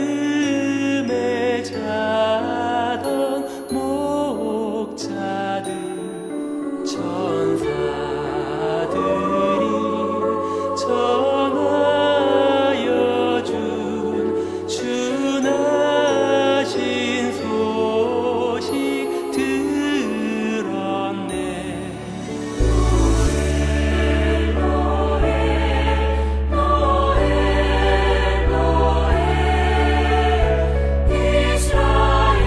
틈에 자던 목자들 천사들이 전하여 준 준하신 소식 들었네. 이스라엘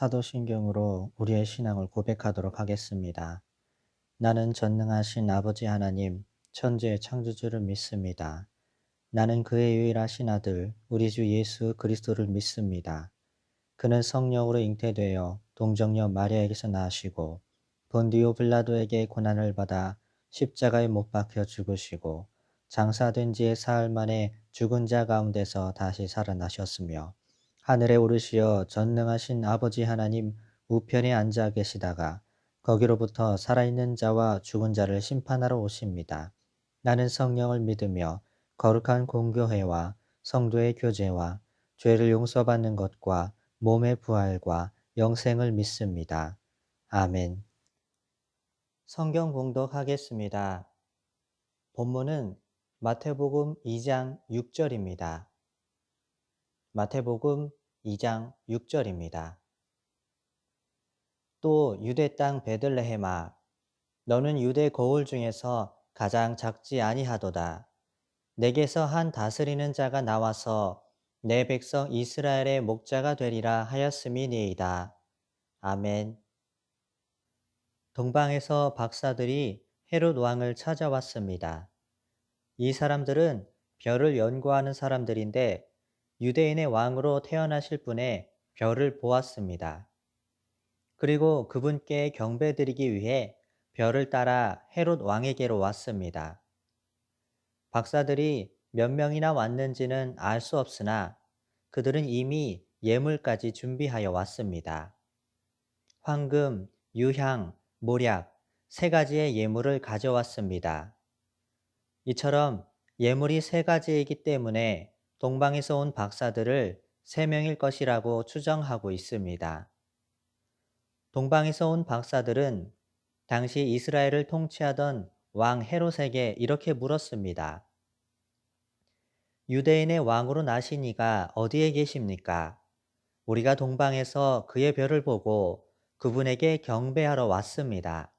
사도신경으로 우리의 신앙을 고백하도록 하겠습니다. 나는 전능하신 아버지 하나님, 천지의 창조주를 믿습니다. 나는 그의 유일하신 아들, 우리 주 예수 그리스도를 믿습니다. 그는 성령으로 잉태되어 동정녀 마리아에게서 나시고 본디오 빌라도에게 고난을 받아 십자가에 못 박혀 죽으시고 장사된 지 사흘 만에 죽은 자 가운데서 다시 살아나셨으며 하늘에 오르시어 전능하신 아버지 하나님 우편에 앉아 계시다가 거기로부터 살아있는 자와 죽은 자를 심판하러 오십니다. 나는 성령을 믿으며 거룩한 공교회와 성도의 교제와 죄를 용서받는 것과 몸의 부활과 영생을 믿습니다. 아멘. 성경 봉독하겠습니다. 본문은 마태복음 2장 6절입니다. 마태복음 2장 6절입니다. 또 유대 땅 베들레헴아, 너는 유대 거울 중에서 가장 작지 아니하도다. 내게서 한 다스리는 자가 나와서 내 백성 이스라엘의 목자가 되리라 하였음이니이다. 아멘. 동방에서 박사들이 헤롯 왕을 찾아왔습니다. 이 사람들은 별을 연구하는 사람들인데 유대인의 왕으로 태어나실 분의 별을 보았습니다. 그리고 그분께 경배드리기 위해 별을 따라 헤롯 왕에게로 왔습니다. 박사들이 몇 명이나 왔는지는 알 수 없으나 그들은 이미 예물까지 준비하여 왔습니다. 황금, 유향, 몰약, 세 가지의 예물을 가져왔습니다. 이처럼 예물이 세 가지이기 때문에 동방에서 온 박사들을 세 명일 것이라고 추정하고 있습니다. 동방에서 온 박사들은 당시 이스라엘을 통치하던 왕 헤롯에게 이렇게 물었습니다. 유대인의 왕으로 나신 이가 어디에 계십니까? 우리가 동방에서 그의 별을 보고 그분에게 경배하러 왔습니다.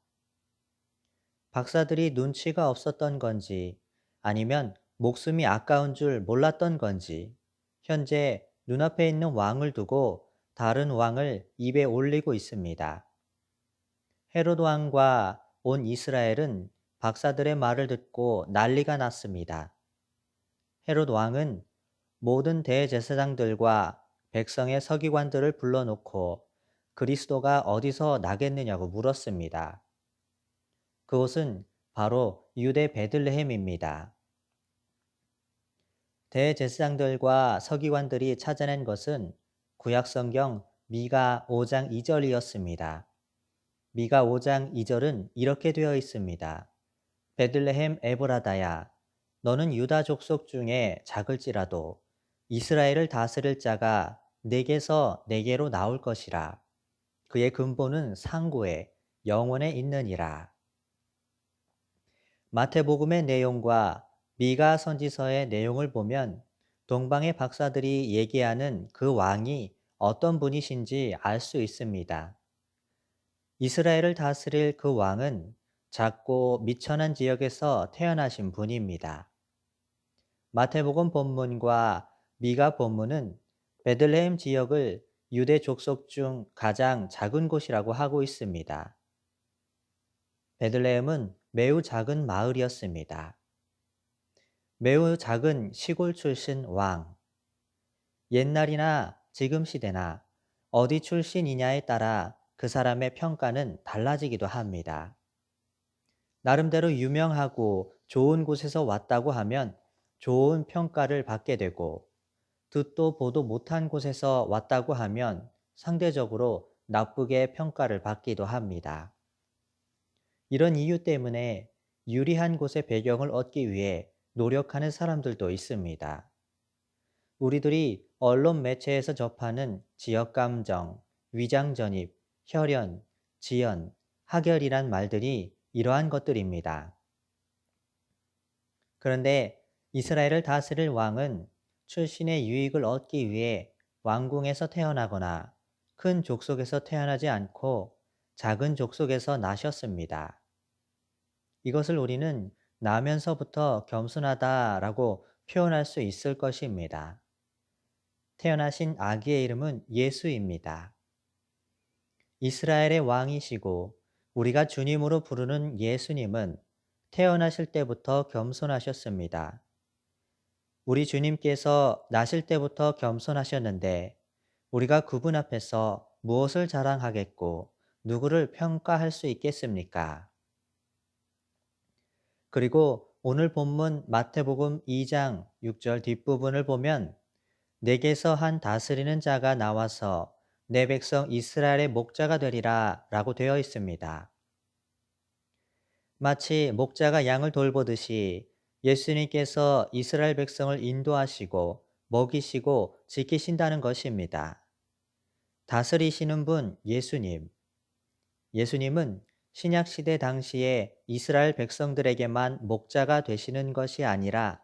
박사들이 눈치가 없었던 건지 아니면 목숨이 아까운 줄 몰랐던 건지 현재 눈앞에 있는 왕을 두고 다른 왕을 입에 올리고 있습니다. 헤롯 왕과 온 이스라엘은 박사들의 말을 듣고 난리가 났습니다. 헤롯 왕은 모든 대제사장들과 백성의 서기관들을 불러놓고 그리스도가 어디서 나겠느냐고 물었습니다. 그곳은 바로 유대 베들레헴입니다. 대제사장들과 서기관들이 찾아낸 것은 구약성경 미가 5장 2절이었습니다. 미가 5장 2절은 이렇게 되어 있습니다. 베들레헴 에브라다야, 너는 유다 족속 중에 작을지라도 이스라엘을 다스릴 자가 내게서 내게로 나올 것이라. 그의 근본은 상고에 영원에 있느니라. 마태복음의 내용과 미가 선지서의 내용을 보면 동방의 박사들이 얘기하는 그 왕이 어떤 분이신지 알 수 있습니다. 이스라엘을 다스릴 그 왕은 작고 미천한 지역에서 태어나신 분입니다. 마태복음 본문과 미가 본문은 베들레헴 지역을 유대 족속 중 가장 작은 곳이라고 하고 있습니다. 베들레헴은 매우 작은 마을이었습니다. 매우 작은 시골 출신 왕. 옛날이나 지금 시대나 어디 출신이냐에 따라 그 사람의 평가는 달라지기도 합니다. 나름대로 유명하고 좋은 곳에서 왔다고 하면 좋은 평가를 받게 되고 듣도 보도 못한 곳에서 왔다고 하면 상대적으로 나쁘게 평가를 받기도 합니다. 이런 이유 때문에 유리한 곳의 배경을 얻기 위해 노력하는 사람들도 있습니다. 우리들이 언론 매체에서 접하는 지역감정, 위장전입, 혈연, 지연, 하결이란 말들이 이러한 것들입니다. 그런데 이스라엘을 다스릴 왕은 출신의 유익을 얻기 위해 왕궁에서 태어나거나 큰 족속에서 태어나지 않고 작은 족속에서 나셨습니다. 이것을 우리는 나면서부터 겸손하다라고 표현할 수 있을 것입니다. 태어나신 아기의 이름은 예수입니다. 이스라엘의 왕이시고 우리가 주님으로 부르는 예수님은 태어나실 때부터 겸손하셨습니다. 우리 주님께서 나실 때부터 겸손하셨는데 우리가 그분 앞에서 무엇을 자랑하겠고 누구를 평가할 수 있겠습니까? 그리고 오늘 본문 마태복음 2장 6절 뒷부분을 보면 내게서 한 다스리는 자가 나와서 내 백성 이스라엘의 목자가 되리라 라고 되어 있습니다. 마치 목자가 양을 돌보듯이 예수님께서 이스라엘 백성을 인도하시고 먹이시고 지키신다는 것입니다. 다스리시는 분 예수님. 예수님은 신약시대 당시에 이스라엘 백성들에게만 목자가 되시는 것이 아니라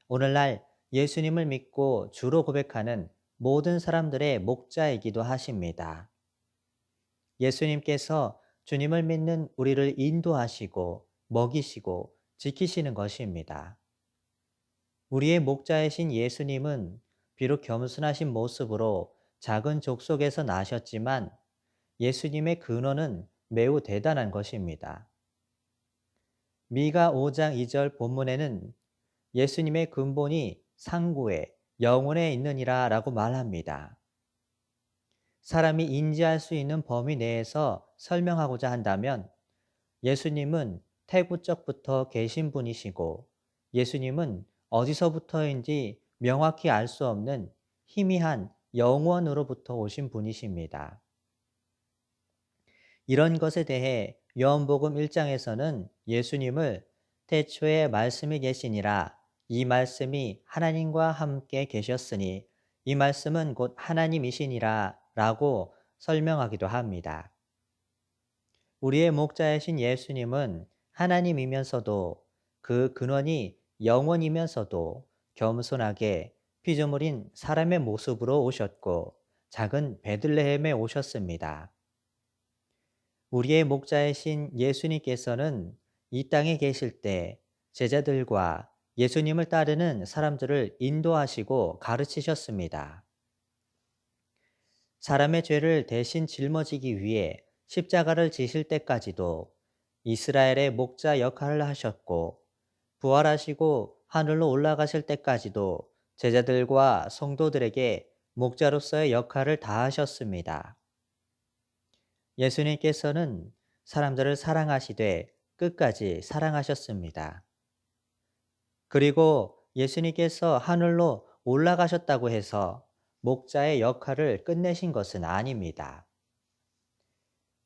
오늘날 예수님을 믿고 주로 고백하는 모든 사람들의 목자이기도 하십니다. 예수님께서 주님을 믿는 우리를 인도하시고 먹이시고 지키시는 것입니다. 우리의 목자이신 예수님은 비록 겸손하신 모습으로 작은 족속에서 나셨지만 예수님의 근원은 매우 대단한 것입니다. 미가 5장 2절 본문에는 예수님의 근본이 상구에 영혼에 있느니라 라고 말합니다. 사람이 인지할 수 있는 범위 내에서 설명하고자 한다면 예수님은 태구적부터 계신 분이시고 예수님은 어디서부터인지 명확히 알 수 없는 희미한 영원으로부터 오신 분이십니다. 이런 것에 대해 요한복음 1장에서는 예수님을 태초에 말씀이 계시니라 이 말씀이 하나님과 함께 계셨으니 이 말씀은 곧 하나님이시니라 라고 설명하기도 합니다. 우리의 목자이신 예수님은 하나님이면서도 그 근원이 영원이면서도 겸손하게 피조물인 사람의 모습으로 오셨고 작은 베들레헴에 오셨습니다. 우리의 목자이신 예수님께서는 이 땅에 계실 때 제자들과 예수님을 따르는 사람들을 인도하시고 가르치셨습니다. 사람의 죄를 대신 짊어지기 위해 십자가를 지실 때까지도 이스라엘의 목자 역할을 하셨고 부활하시고 하늘로 올라가실 때까지도 제자들과 성도들에게 목자로서의 역할을 다하셨습니다. 예수님께서는 사람들을 사랑하시되 끝까지 사랑하셨습니다. 그리고 예수님께서 하늘로 올라가셨다고 해서 목자의 역할을 끝내신 것은 아닙니다.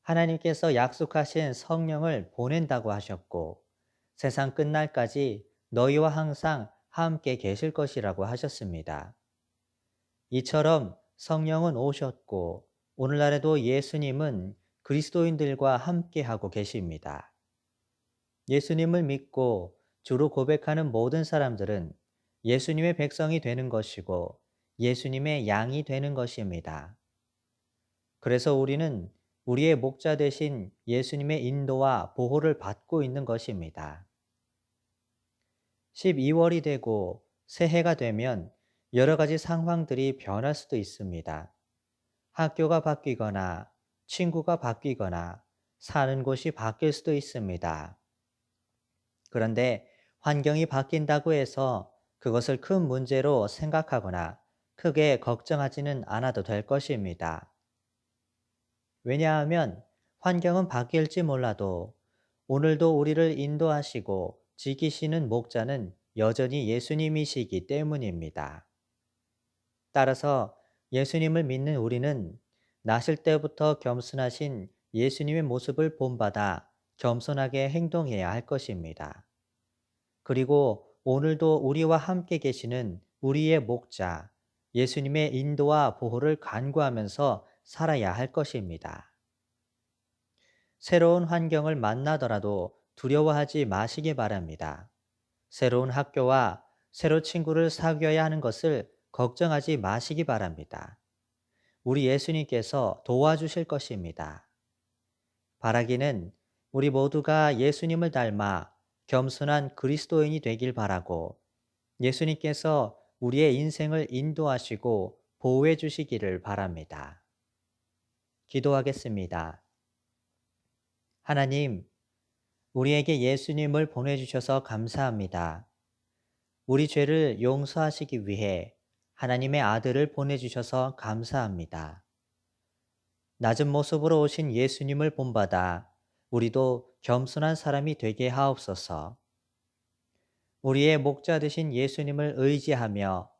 하나님께서 약속하신 성령을 보낸다고 하셨고 세상 끝날까지 너희와 항상 함께 계실 것이라고 하셨습니다. 이처럼 성령은 오셨고 오늘날에도 예수님은 그리스도인들과 함께하고 계십니다. 예수님을 믿고 주로 고백하는 모든 사람들은 예수님의 백성이 되는 것이고 예수님의 양이 되는 것입니다. 그래서 우리는 우리의 목자 되신 예수님의 인도와 보호를 받고 있는 것입니다. 12월이 되고 새해가 되면 여러 가지 상황들이 변할 수도 있습니다. 학교가 바뀌거나 친구가 바뀌거나 사는 곳이 바뀔 수도 있습니다. 그런데 환경이 바뀐다고 해서 그것을 큰 문제로 생각하거나 크게 걱정하지는 않아도 될 것입니다. 왜냐하면 환경은 바뀔지 몰라도 오늘도 우리를 인도하시고 지키시는 목자는 여전히 예수님이시기 때문입니다. 따라서 예수님을 믿는 우리는 나실 때부터 겸손하신 예수님의 모습을 본받아 겸손하게 행동해야 할 것입니다. 그리고 오늘도 우리와 함께 계시는 우리의 목자, 예수님의 인도와 보호를 간구하면서 살아야 할 것입니다. 새로운 환경을 만나더라도 두려워하지 마시기 바랍니다. 새로운 학교와 새로 친구를 사귀어야 하는 것을 걱정하지 마시기 바랍니다. 우리 예수님께서 도와주실 것입니다. 바라기는 우리 모두가 예수님을 닮아 겸손한 그리스도인이 되길 바라고 예수님께서 우리의 인생을 인도하시고 보호해 주시기를 바랍니다. 기도하겠습니다. 하나님, 우리에게 예수님을 보내주셔서 감사합니다. 우리 죄를 용서하시기 위해 하나님의 아들을 보내주셔서 감사합니다. 낮은 모습으로 오신 예수님을 본받아 우리도 겸손한 사람이 되게 하옵소서. 우리의 목자 되신 예수님을 의지하며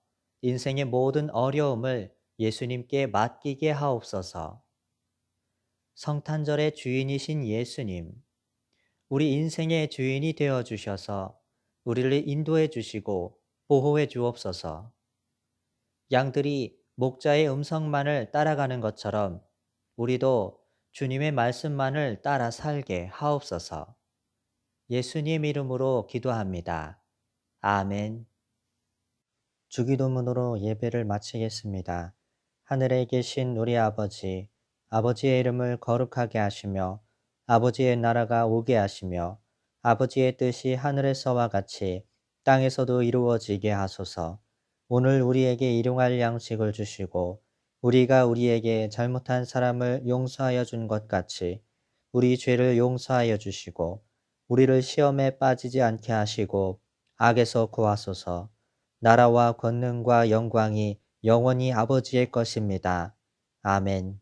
인생의 모든 어려움을 예수님께 맡기게 하옵소서. 성탄절의 주인이신 예수님, 우리 인생의 주인이 되어 주셔서 우리를 인도해 주시고 보호해 주옵소서. 양들이 목자의 음성만을 따라가는 것처럼 우리도 주님의 말씀만을 따라 살게 하옵소서. 예수님 이름으로 기도합니다. 아멘. 주기도문으로 예배를 마치겠습니다. 하늘에 계신 우리 아버지, 아버지의 이름을 거룩하게 하시며 아버지의 나라가 오게 하시며 아버지의 뜻이 하늘에서와 같이 땅에서도 이루어지게 하소서. 오늘 우리에게 일용할 양식을 주시고 우리가 우리에게 잘못한 사람을 용서하여 준 것 같이 우리 죄를 용서하여 주시고 우리를 시험에 빠지지 않게 하시고 악에서 구하소서. 나라와 권능과 영광이 영원히 아버지의 것입니다. 아멘.